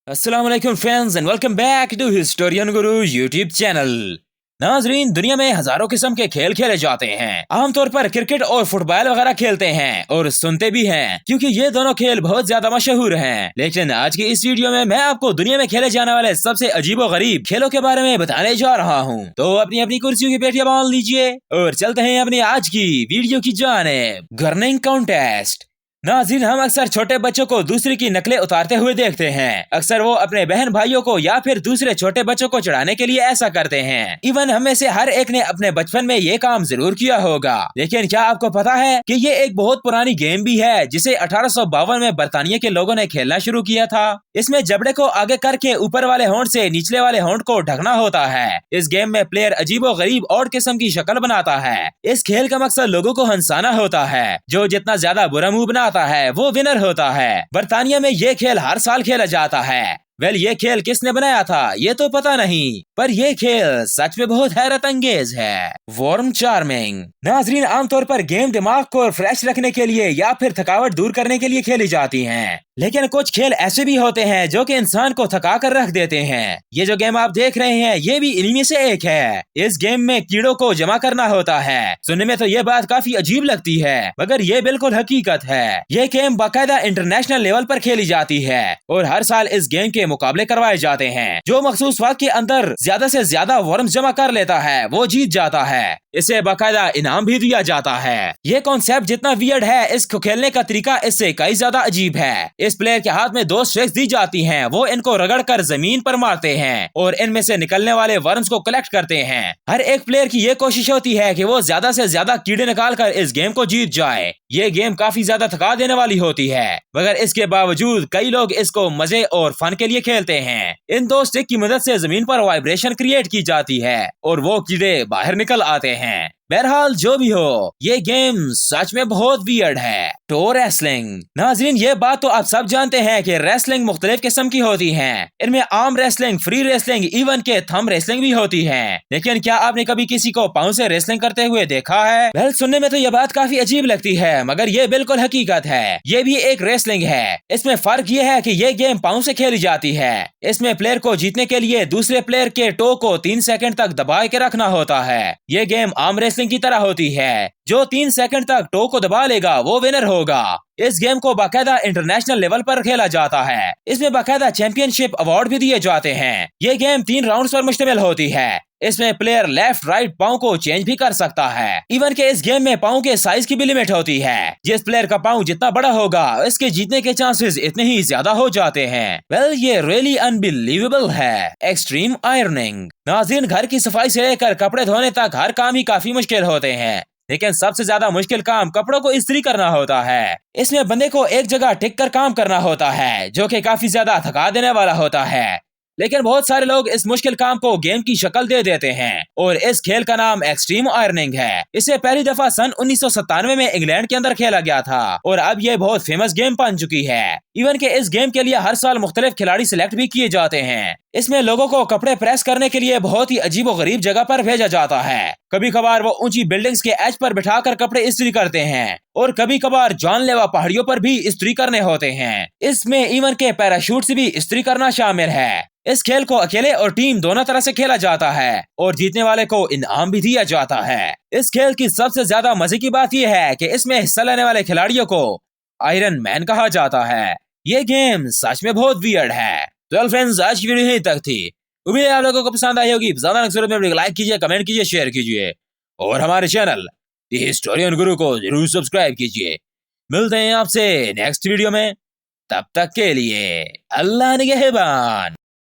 अस्सलाम वालेकुम friends and welcome back to historian Guru YouTube channel. नाजरीन, दुनिया में हजारों किस्म के खेल खेले जाते हैं। आमतौर पर क्रिकेट और फुटबॉल वगैरह खेलते हैं और सुनते भी हैं, क्योंकि ये दोनों खेल बहुत ज्यादा मशहूर हैं। लेकिन आज की इस वीडियो में मैं आपको दुनिया में खेले जाने वाले सबसे अजीबो गरीब खेलों के बारे में बताने जा रहा हूँ। तो अपनी अपनी कुर्सियों की पेटियां बांध लीजिए और चलते हैं अपनी आज की वीडियो की जानिब। गर्निंग कॉन्टेस्ट। नाज़रीन, हम अक्सर छोटे बच्चों को दूसरे की नकलें उतारते हुए देखते हैं। अक्सर वो अपने बहन भाइयों को या फिर दूसरे छोटे बच्चों को चढ़ाने के लिए ऐसा करते हैं। इवन हम में से हर एक ने अपने बचपन में ये काम जरूर किया होगा। लेकिन क्या आपको पता है कि ये एक बहुत पुरानी गेम भी है, जिसे 1852 में बरतानिया के लोगों ने खेलना शुरू किया था। इसमें जबड़े को आगे करके ऊपर वाले होंठ से निचले वाले होंठ को ढकना होता है। इस गेम में प्लेयर अजीबो गरीब और किस्म की शक्ल बनाता है। इस खेल का मकसद लोगों को हंसाना होता है। जो जितना ज्यादा बुरा मुंह बनाता है वो विनर होता है। बरतानिया में ये खेल हर साल खेला जाता है। ये खेल किसने बनाया था ये तो पता नहीं, पर ये खेल सच में बहुत हैरत अंगेज है। Worm charming. नाजरीन, आमतौर पर गेम दिमाग को फ्रेश रखने के लिए या फिर थकावट दूर करने के लिए खेली जाती हैं। लेकिन कुछ खेल ऐसे भी होते हैं जो कि इंसान को थका कर रख देते हैं। ये जो गेम आप देख रहे हैं ये भी इन्हीं में से एक है। इस गेम में कीड़ों को जमा करना होता है। सुनने में तो ये बात काफी अजीब लगती है, मगर ये बिल्कुल हकीकत है। ये गेम बाकायदा इंटरनेशनल लेवल पर खेली जाती है और हर साल इस गेम के मुकाबले करवाए जाते हैं। जो मखसूस वक्त के अंदर ज्यादा से ज्यादा वर्म्स जमा कर लेता है वो जीत जाता है। इसे बाकायदा इनाम भी दिया जाता है। ये कॉन्सेप्ट जितना वियर्ड है, इसको खेलने का तरीका इससे कई ज्यादा अजीब है। इस प्लेयर के हाथ में 2 स्टिक्स दी जाती हैं। वो इनको रगड़कर जमीन पर मारते हैं और इनमें से निकलने वाले वर्म्स को कलेक्ट करते हैं। हर एक प्लेयर की ये कोशिश होती है कि वो ज्यादा से ज्यादा कीड़े निकालकर इस गेम को जीत जाए। ये गेम काफी ज्यादा थका देने वाली होती है, मगर इसके बावजूद कई लोग इसको मजे और फन के लिए खेलते हैं। इन 2 स्टिक की मदद से जमीन पर वाइब्रेशन क्रिएट की जाती है और वो कीड़े बाहर निकल आते हैं। बहरहाल जो भी हो, ये गेम सच में बहुत वियर्ड है। Toe wrestling. नाजरीन, ये बात तो आप सब जानते हैं कि रेसलिंग मुख्तलिफ किस्म की होती है। इनमें arm wrestling, free wrestling, even के थंब रेसलिंग भी होती है। लेकिन क्या आपने कभी किसी को पाँव से रेसलिंग करते हुए देखा है? सुनने में तो ये बात काफी अजीब लगती है, मगर ये बिल्कुल हकीकत है। ये भी एक रेसलिंग है। इसमें फर्क ये है कि ये गेम पाँव से खेली जाती है। इसमें प्लेयर को जीतने के लिए दूसरे प्लेयर के टो को 3 सेकंड तक दबा के रखना होता है। ये गेम आर्म रेसलिंग की तरह होती है। जो 3 सेकंड तक टो को दबा लेगा वो विनर होगा। इस गेम को बाकायदा इंटरनेशनल लेवल पर खेला जाता है। इसमें बाकायदा चैंपियनशिप अवार्ड भी दिए जाते हैं। ये गेम 3 राउंड्स पर मुश्तमिल होती है। इसमें प्लेयर लेफ्ट राइट पाँव को चेंज भी कर सकता है। इवन के इस गेम में पाँव के साइज की भी लिमिट होती है। जिस प्लेयर का पाँव जितना बड़ा होगा इसके जीतने के चांसेस इतने ही ज्यादा हो जाते हैं। ये रियली अनबिलीवेबल है। Extreme ironing. नाज़रीन, घर की सफाई से लेकर कपड़े धोने तक हर काम ही काफी मुश्किल होते हैं, लेकिन सबसे ज्यादा मुश्किल काम कपड़ों को इस्त्री करना होता है। इसमें बंदे को एक जगह टिक कर काम करना होता है, जो कि काफी ज्यादा थका देने वाला होता है। लेकिन बहुत सारे लोग इस मुश्किल काम को गेम की शक्ल दे देते हैं और इस खेल का नाम एक्सट्रीम आयरनिंग है। इसे पहली दफा सन 1997 में इंग्लैंड के अंदर खेला गया था और अब ये बहुत फेमस गेम बन चुकी है। इवन के इस गेम के लिए हर साल मुख्तलिफ खिलाड़ी सिलेक्ट भी किए जाते हैं। इसमें लोगों को कपड़े प्रेस करने के लिए बहुत ही अजीब और गरीब जगह पर भेजा जाता है। कभी कभार वो ऊंची बिल्डिंग्स के एज पर बिठाकर कपड़े इस्त्री करते हैं और कभी कभार जानलेवा पहाड़ियों पर भी इस्त्री करने होते हैं। इसमें इवन के पैराशूट से भी इस्त्री करना शामिल है। इस खेल को अकेले और टीम दोनों तरह से खेला जाता है और जीतने वाले को इनाम भी दिया जाता है। इस खेल की सबसे ज्यादा मजे की बात यह है कि इसमें हिस्सा लेने वाले खिलाड़ियों को आयरन मैन कहा जाता है। ये गेम सच में बहुत वियर्ड है। तो फ्रेंड्स, आज की वीडियो यहीं तक थी। उम्मीद है आप लोगों को पसंद आई होगी। ज्यादा लाइक कीजिए, कमेंट कीजिए, शेयर कीजिए और हमारे चैनल द हिस्टोरियन गुरु को जरूर सब्सक्राइब कीजिए। मिलते हैं आपसे नेक्स्ट वीडियो में। तब तक के लिए अल्लाह निगहबान।